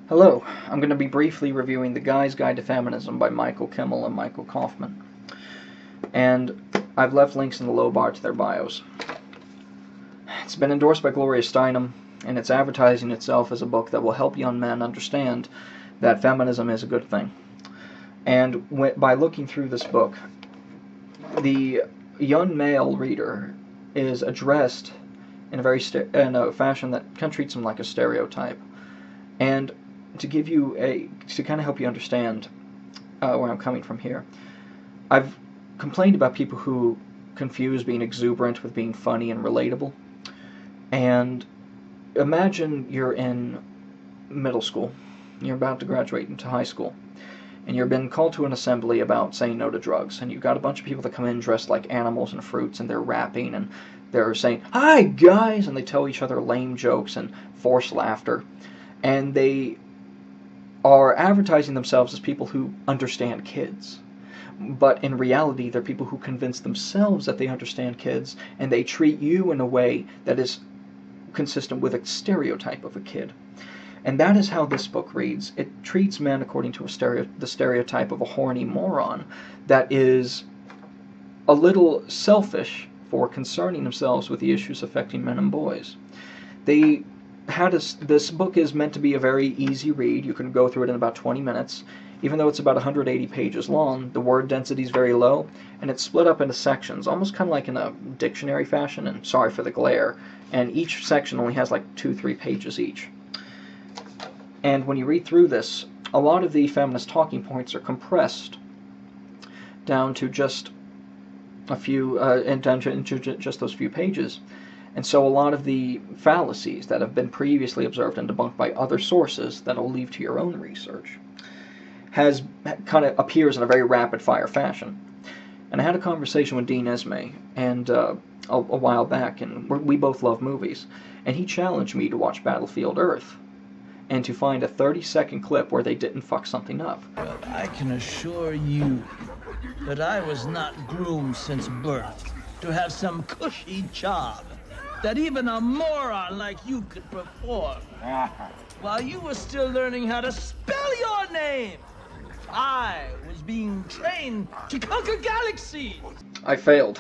Hello, I'm going to be briefly reviewing The Guy's Guide to Feminism by Michael Kimmel and Michael Kaufman. And I've left links in the low bar to their bios. It's been endorsed by Gloria Steinem, and it's advertising itself as a book that will help young men understand that feminism is a good thing. And by looking through this book, the young male reader is addressed in a fashion that kind of treats him like a stereotype. And to kind of help you understand where I'm coming from here, I've complained about people who confuse being exuberant with being funny and relatable. And imagine you're in middle school, you're about to graduate into high school, and you're been called to an assembly about saying no to drugs, and you've got a bunch of people that come in dressed like animals and fruits, and they're rapping, and they're saying, "Hi guys," and they tell each other lame jokes and forced laughter, and they are advertising themselves as people who understand kids. But in reality, they're people who convince themselves that they understand kids, and they treat you in a way that is consistent with a stereotype of a kid. And that is how this book reads. It treats men according to the stereotype of a horny moron that is a little selfish for concerning themselves with the issues affecting men and boys. This book is meant to be a very easy read. You can go through it in about 20 minutes. Even though it's about 180 pages long, the word density is very low, and it's split up into sections, almost kind of like in a dictionary fashion, and sorry for the glare, and each section only has like 2-3 pages each. And when you read through this, a lot of the feminist talking points are compressed down to just a few, just those few pages. And so a lot of the fallacies that have been previously observed and debunked by other sources that I'll leave to your own research appears in a very rapid-fire fashion. And I had a conversation with Dean Esme and a while back, and we both love movies, and he challenged me to watch Battlefield Earth and to find a 30-second clip where they didn't fuck something up. Well, I can assure you that I was not groomed since birth to have some cushy job that even a moron like you could perform. While you were still learning how to spell your name, I was being trained to conquer galaxies. I failed.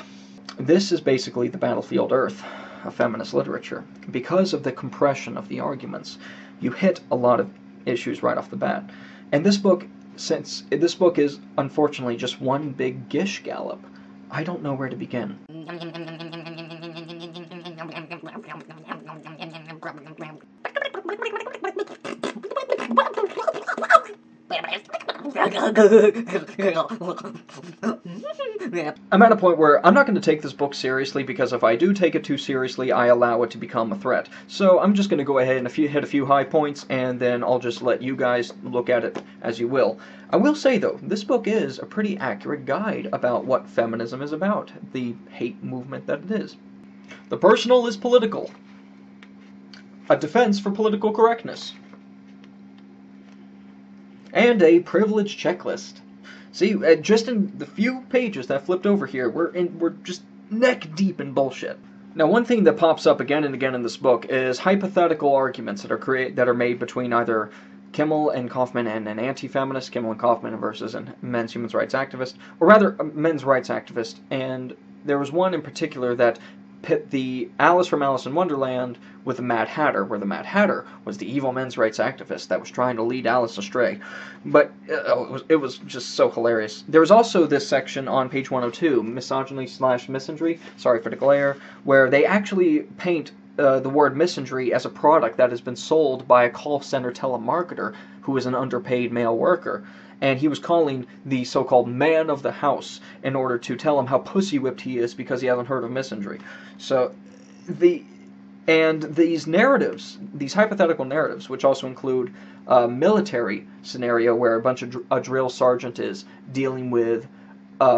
This is basically the Battlefield Earth of feminist literature. Because of the compression of the arguments, you hit a lot of issues right off the bat. And this book, since this book is unfortunately just one big gish gallop, I don't know where to begin. I'm at a point where I'm not going to take this book seriously, because if I do take it too seriously, I allow it to become a threat. So I'm just going to go ahead and hit a few high points, and then I'll just let you guys look at it as you will. I will say, though, this book is a pretty accurate guide about what feminism is about, the hate movement that it is. The personal is political. A defense for political correctness. And a privilege checklist. See, just in the few pages that flipped over here, we're just neck deep in bullshit. Now, one thing that pops up again and again in this book is hypothetical arguments that are made between either Kimmel and Kaufman and an anti-feminist, Kimmel and Kaufman versus a men's human rights activist, or rather, a men's rights activist. And there was one in particular that pit the Alice from Alice in Wonderland with the Mad Hatter, where the Mad Hatter was the evil men's rights activist that was trying to lead Alice astray. But it was just so hilarious. There was also this section on page 102, misogyny/misandry, sorry for the glare, where they actually paint the word misandry as a product that has been sold by a call center telemarketer who is an underpaid male worker. And he was calling the so-called man of the house in order to tell him how pussy-whipped he is because he hasn't heard of misandry. So, these narratives, these hypothetical narratives, which also include a military scenario where a drill sergeant is dealing with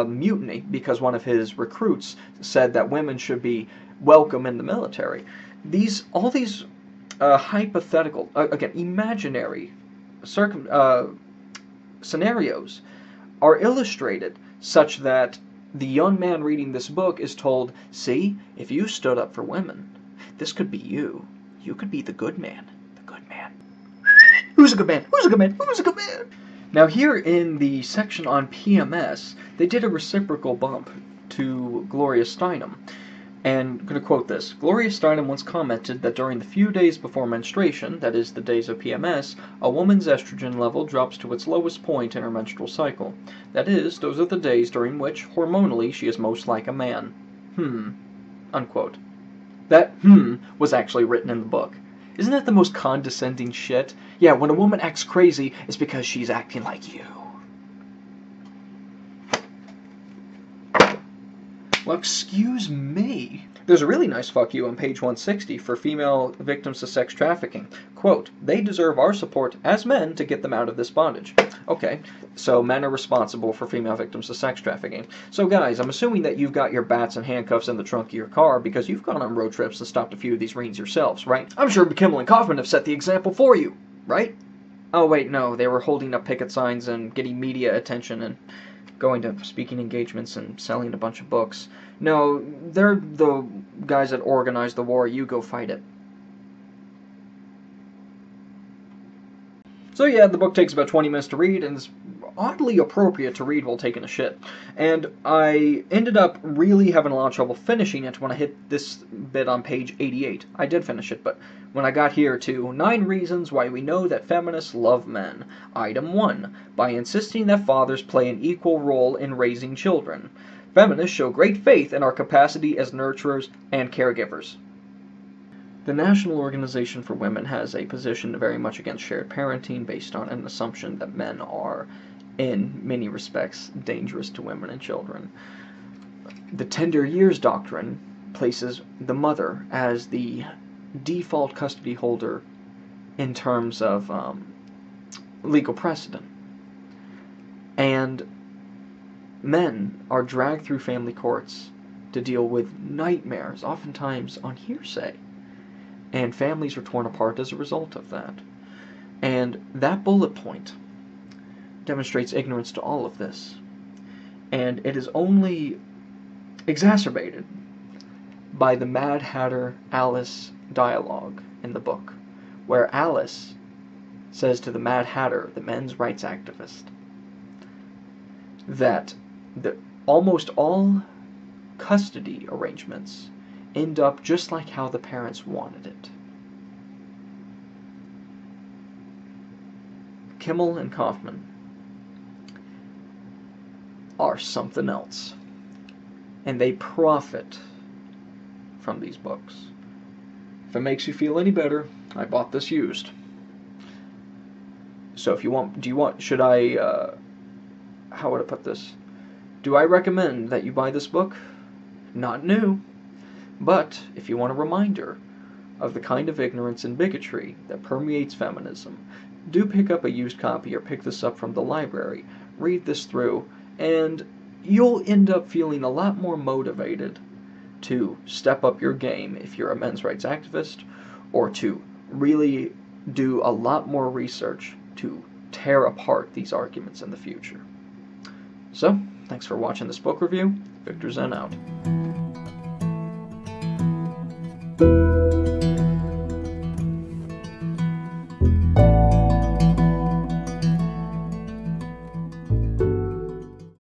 mutiny because one of his recruits said that women should be welcome in the military. All these hypothetical, again, imaginary scenarios are illustrated such that the young man reading this book is told, see, if you stood up for women, This could be you. You could be the good man. The good man. Who's a good man? Who's a good man? Who's a good man? Now here in the section on PMS, they did a reciprocal bump to Gloria Steinem. And I'm going to quote this. Gloria Steinem once commented that during the few days before menstruation, that is, the days of PMS, a woman's estrogen level drops to its lowest point in her menstrual cycle. That is, those are the days during which, hormonally, she is most like a man. Unquote. That was actually written in the book. Isn't that the most condescending shit? Yeah, when a woman acts crazy, it's because she's acting like you. Well, excuse me. There's a really nice fuck you on page 160 for female victims of sex trafficking. Quote, they deserve our support as men to get them out of this bondage. Okay, so men are responsible for female victims of sex trafficking. So guys, I'm assuming that you've got your bats and handcuffs in the trunk of your car because you've gone on road trips and stopped a few of these reams yourselves, right? I'm sure Kimmel and Kaufman have set the example for you, right? Oh wait, no, they were holding up picket signs and getting media attention and going to speaking engagements and selling a bunch of books. No, they're the guys that organized the war. You go fight it. So yeah, the book takes about 20 minutes to read, and is oddly appropriate to read while taking a shit. And I ended up really having a lot of trouble finishing it when I hit this bit on page 88. I did finish it, but when I got here to 9 reasons why we know that feminists love men. Item 1. By insisting that fathers play an equal role in raising children. Feminists show great faith in our capacity as nurturers and caregivers. The National Organization for Women has a position very much against shared parenting based on an assumption that men are, in many respects, dangerous to women and children. The tender years doctrine places the mother as the default custody holder in terms of legal precedent. And men are dragged through family courts to deal with nightmares, oftentimes on hearsay. And families are torn apart as a result of that. And that bullet point demonstrates ignorance to all of this. And it is only exacerbated by the Mad Hatter Alice dialogue in the book, where Alice says to the Mad Hatter, the men's rights activist, that almost all custody arrangements end up just like how the parents wanted it. Kimmel and Kaufman are something else, and they profit from these books. If it makes you feel any better, I bought this used. So if you want, should I, how would I put this? Do I recommend that you buy this book? Not new. But if you want a reminder of the kind of ignorance and bigotry that permeates feminism, do pick up a used copy or pick this up from the library, read this through, and you'll end up feeling a lot more motivated to step up your game if you're a men's rights activist, or to really do a lot more research to tear apart these arguments in the future. So, thanks for watching this book review. Victor Zen out.